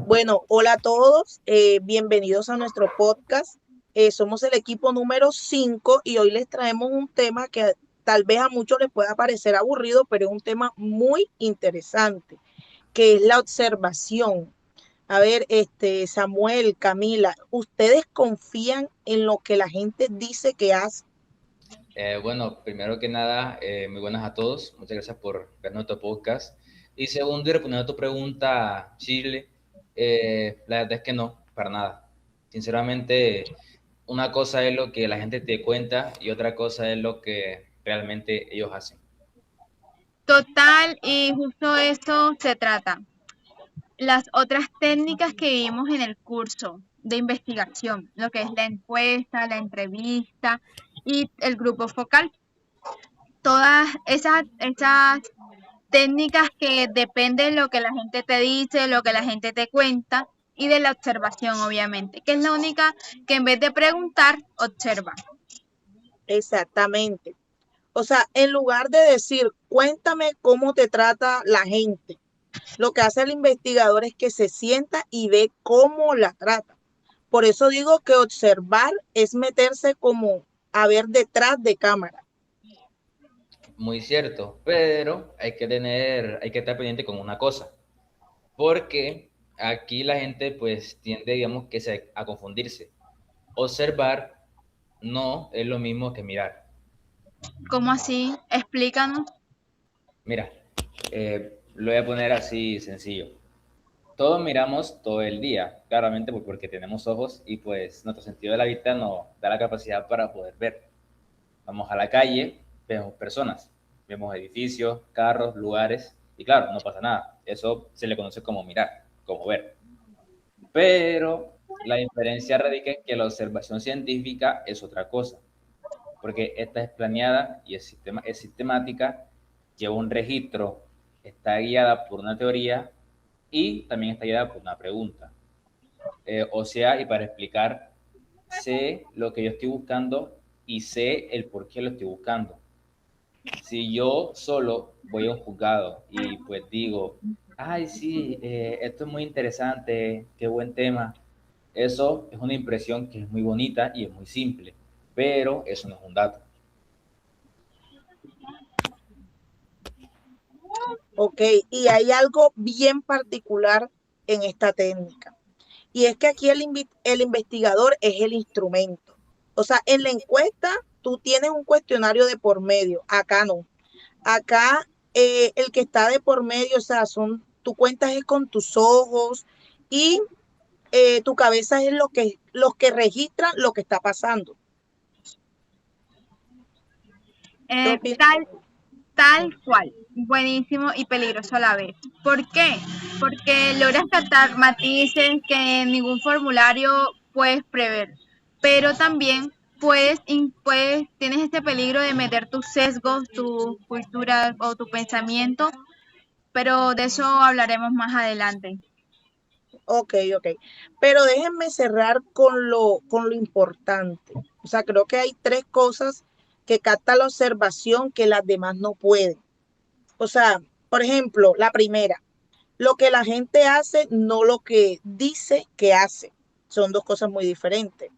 Bueno, hola a todos, bienvenidos a nuestro podcast. Somos el equipo número 5 y hoy les traemos un tema que tal vez a muchos les pueda parecer aburrido, pero es un tema muy interesante, que es la observación. A ver, Samuel, Camila, ¿ustedes confían en lo que la gente dice que hace? Bueno, primero que nada, muy buenas a todos. Muchas gracias por ver nuestro podcast. Y segundo, y respondiendo a tu pregunta, Chile, la verdad es que no, para nada. Sinceramente, una cosa es lo que la gente te cuenta y otra cosa es lo que realmente ellos hacen. Total, y justo eso se trata. Las otras técnicas que vimos en el curso de investigación, lo que es la encuesta, la entrevista y el grupo focal. Todas esas técnicas que dependen de lo que la gente te dice, lo que la gente te cuenta y de la observación, obviamente, que es la única que en vez de preguntar, observa. Exactamente. O sea, en lugar de decir, cuéntame cómo te trata la gente, lo que hace el investigador es que se sienta y ve cómo la trata. Por eso digo que observar es meterse como a ver detrás de cámara. Muy cierto, pero hay que estar pendiente con una cosa, porque aquí la gente pues tiende, digamos, a confundirse. Observar no es lo mismo que mirar. ¿Cómo así? Explícanos. Mira, lo voy a poner así sencillo. Todos miramos todo el día, claramente porque tenemos ojos y pues nuestro sentido de la vista nos da la capacidad para poder ver. Vamos a la calle, vemos personas, vemos edificios, carros, lugares y claro, no pasa nada. Eso se le conoce como mirar, como ver. Pero la diferencia radica en que la observación científica es otra cosa, porque esta es planeada y es sistemática, lleva un registro, está guiada por una teoría y también está guiada por una pregunta. O sea, y para explicar, sé lo que yo estoy buscando y sé el por qué lo estoy buscando. Si yo solo voy a un juzgado y pues digo, ay, sí, esto es muy interesante, qué buen tema, eso es una impresión que es muy bonita y es muy simple, pero eso no es un dato. Ok, y hay algo bien particular en esta técnica. Y es que aquí el investigador es el instrumento. O sea, en la encuesta tú tienes un cuestionario de por medio, acá no. Acá el que está de por medio, o sea, tú cuentas es con tus ojos y tu cabeza es los que registran lo que está pasando. ¿Qué Eh, opinas? tal Tal cual, buenísimo y peligroso a la vez. ¿Por qué? Porque logras captar matices que en ningún formulario puedes prever, pero también tienes este peligro de meter tus sesgos, tu cultura o tu pensamiento, pero de eso hablaremos más adelante. Ok, ok. Pero déjenme cerrar con lo importante. O sea, creo que hay tres cosas que capta la observación que las demás no pueden. O sea, por ejemplo, la primera, lo que la gente hace, no lo que dice que hace. Son dos cosas muy diferentes.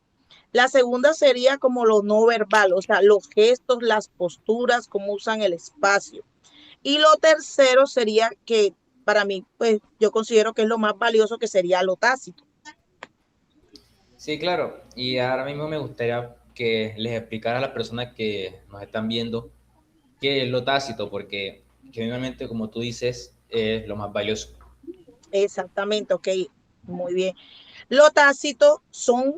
La segunda sería como lo no verbal, o sea, los gestos, las posturas, cómo usan el espacio. Y lo tercero sería que para mí, pues yo considero que es lo más valioso, que sería lo tácito. Sí, claro. Y ahora mismo me gustaría que les explicara a las personas que nos están viendo qué es lo tácito, porque generalmente, como tú dices, es lo más valioso. Exactamente, ok, muy bien. Lo tácito son,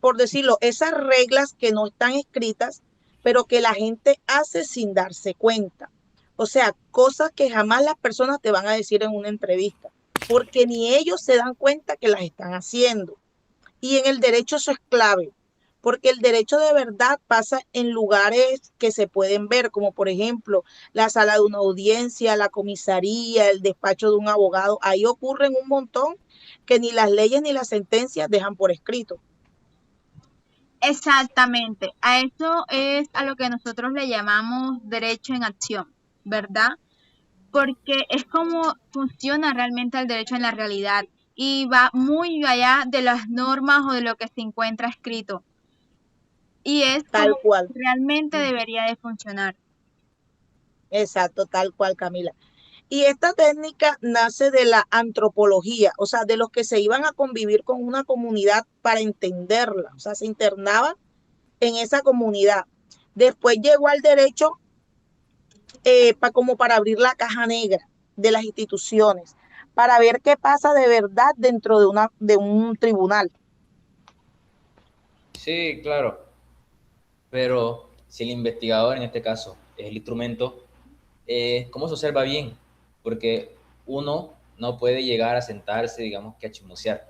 por decirlo, esas reglas que no están escritas, pero que la gente hace sin darse cuenta. O sea, cosas que jamás las personas te van a decir en una entrevista, porque ni ellos se dan cuenta que las están haciendo. Y en el derecho eso es clave, porque el derecho de verdad pasa en lugares que se pueden ver, como por ejemplo la sala de una audiencia, la comisaría, el despacho de un abogado. Ahí ocurren un montón que ni las leyes ni las sentencias dejan por escrito. Exactamente, a eso es a lo que nosotros le llamamos derecho en acción, ¿verdad? Porque es como funciona realmente el derecho en la realidad. y va muy allá de las normas o de lo que se encuentra escrito. Y es Tal como cual. realmente debería de funcionar. Exacto, tal cual, Camila. Y esta técnica nace de la antropología, o sea, de los que se iban a convivir con una comunidad para entenderla, o sea, se internaban en esa comunidad. Después llegó al derecho como para abrir la caja negra de las instituciones, para ver qué pasa de verdad dentro de un tribunal. Sí, claro, pero si el investigador en este caso es el instrumento, ¿cómo se observa bien? Porque uno no puede llegar a sentarse, digamos que a chismosear.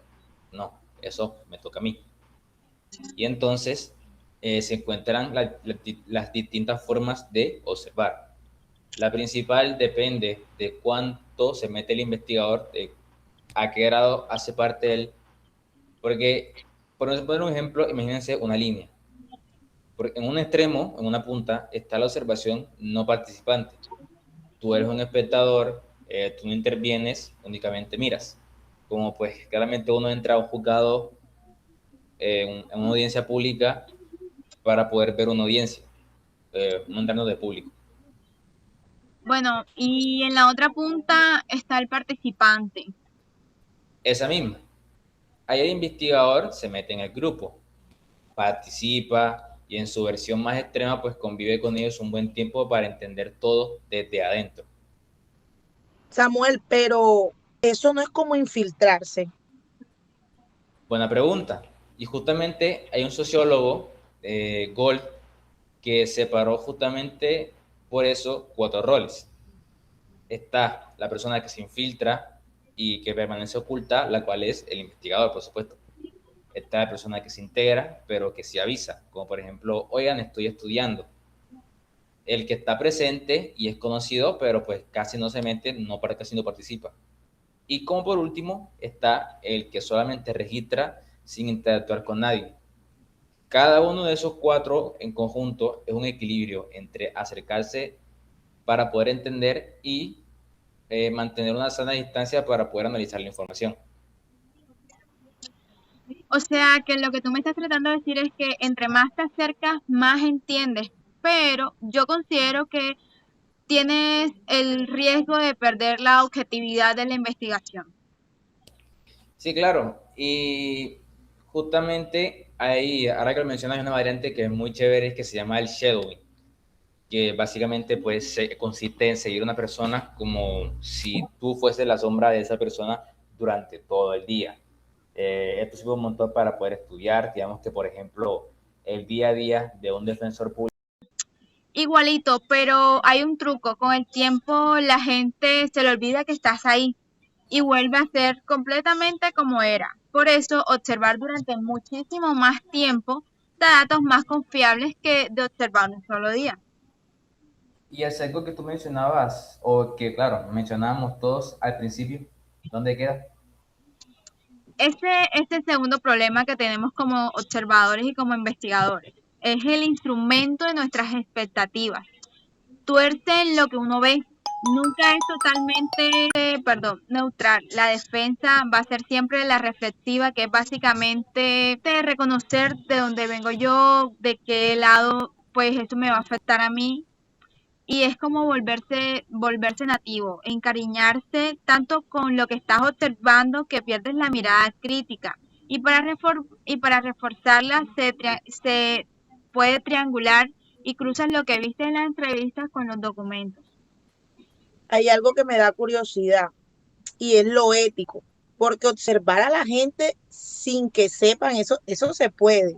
No, eso me toca a mí. Y entonces se encuentran las distintas formas de observar. La principal depende de cuánto se mete el investigador, de a qué grado hace parte él. Porque, por poner un ejemplo, imagínense una línea. Porque en un extremo, en una punta, está la observación no participante. Tú eres un espectador, tú no intervienes, únicamente miras. Como pues claramente uno entra a un juzgado, en una audiencia pública para poder ver una audiencia, un entorno de público. Bueno, y en la otra punta está el participante. Esa misma. Ahí el investigador se mete en el grupo, participa y en su versión más extrema pues convive con ellos un buen tiempo para entender todo desde adentro. Samuel, pero eso no es como infiltrarse. Buena pregunta. Y justamente hay un sociólogo, Gold, que separó justamente por eso 4 roles. Está la persona que se infiltra y que permanece oculta, la cual es el investigador, por supuesto. Está la persona que se integra, pero que se avisa, como por ejemplo, oigan, estoy estudiando. El que está presente y es conocido, pero pues casi no se mete, no, casi no participa. Y como por último está el que solamente registra sin interactuar con nadie. Cada uno de esos 4 en conjunto es un equilibrio entre acercarse para poder entender y mantener una sana distancia para poder analizar la información. O sea que lo que tú me estás tratando de decir es que entre más te acercas, más entiendes. Pero yo considero que tienes el riesgo de perder la objetividad de la investigación. Sí, claro. Y justamente ahí, ahora que lo mencionas, hay una variante que es muy chévere, que se llama el shadowing, que básicamente pues consiste en seguir a una persona como si tú fueses la sombra de esa persona durante todo el día. Esto sirve un montón para poder estudiar, digamos que por ejemplo el día a día de un defensor público. Igualito, pero hay un truco. Con el tiempo la gente se le olvida que estás ahí y vuelve a ser completamente como era. Por eso, observar durante muchísimo más tiempo da datos más confiables que de observar un solo día. Y el sesgo que tú mencionabas, o que claro, mencionábamos todos al principio, ¿dónde queda? Ese es el segundo problema que tenemos como observadores y como investigadores. Es el instrumento de nuestras expectativas. Tuerce lo que uno ve. Nunca es totalmente, neutral. La defensa va a ser siempre la reflexiva, que es básicamente de reconocer de dónde vengo yo, de qué lado, pues esto me va a afectar a mí. Y es como volverse nativo, encariñarse tanto con lo que estás observando que pierdes la mirada crítica. Y para reforzarla se puede triangular y cruzas lo que viste en la entrevista con los documentos. Hay algo que me da curiosidad y es lo ético, porque observar a la gente sin que sepan eso se puede.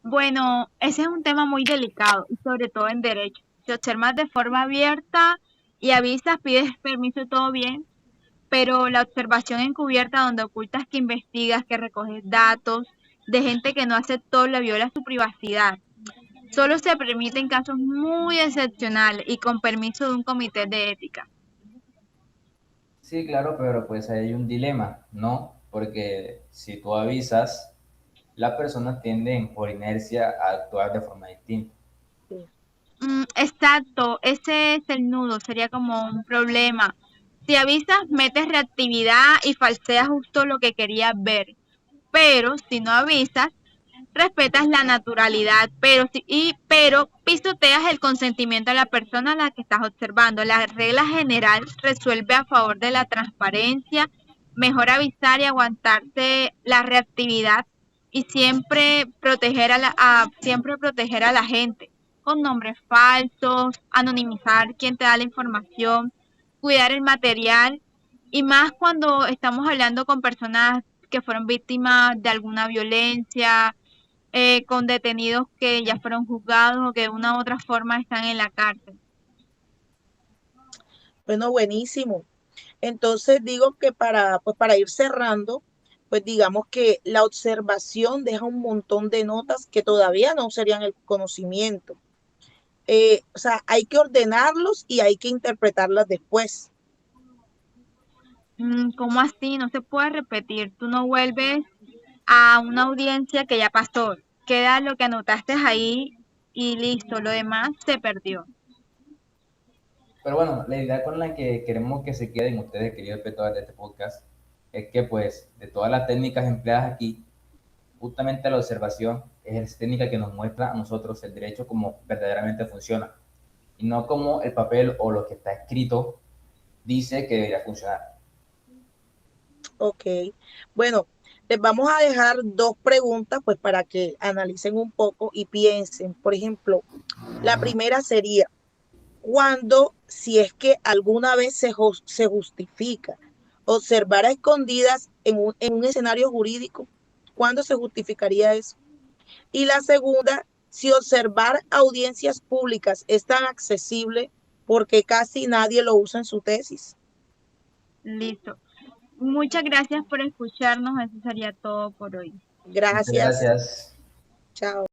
Bueno, ese es un tema muy delicado y sobre todo en derecho. Si observas de forma abierta y avisas, pides permiso, todo bien, pero la observación encubierta donde ocultas que investigas, que recoges datos de gente que no aceptó, le viola su privacidad. Solo se permite en casos muy excepcionales y con permiso de un comité de ética. Sí, claro, pero pues hay un dilema, ¿no? Porque si tú avisas, las personas tienden por inercia a actuar de forma distinta. Exacto, ese es el nudo, sería como un problema. Si avisas, metes reactividad y falseas justo lo que querías ver. Pero si no avisas, respetas la naturalidad, pero pisoteas el consentimiento de la persona a la que estás observando. La regla general resuelve a favor de la transparencia, mejor avisar y aguantarse la reactividad y siempre proteger a la gente con nombres falsos, anonimizar quién te da la información, cuidar el material y más cuando estamos hablando con personas que fueron víctimas de alguna violencia, con detenidos que ya fueron juzgados o que de una u otra forma están en la cárcel. Bueno, buenísimo. Entonces digo que para ir cerrando, pues digamos que la observación deja un montón de notas que todavía no serían el conocimiento. O sea, hay que ordenarlos y hay que interpretarlas después. ¿Cómo así? No se puede repetir. Tú no vuelves a una audiencia que ya pasó. Queda lo que anotaste ahí y listo. Lo demás se perdió. Pero bueno, la idea con la que queremos que se queden ustedes, queridos espectadores de este podcast, es que pues de todas las técnicas empleadas aquí, justamente la observación es la técnica que nos muestra a nosotros el derecho como verdaderamente funciona y no como el papel o lo que está escrito dice que debería funcionar. Ok. Bueno, les vamos a dejar dos preguntas pues para que analicen un poco y piensen. Por ejemplo, la primera sería, ¿cuándo, si es que alguna vez se justifica observar a escondidas en un escenario jurídico? ¿Cuándo se justificaría eso? Y la segunda, si observar audiencias públicas es tan accesible porque casi nadie lo usa en su tesis. Listo. Muchas gracias por escucharnos. Eso sería todo por hoy. Muchas Gracias. gracias. Chao.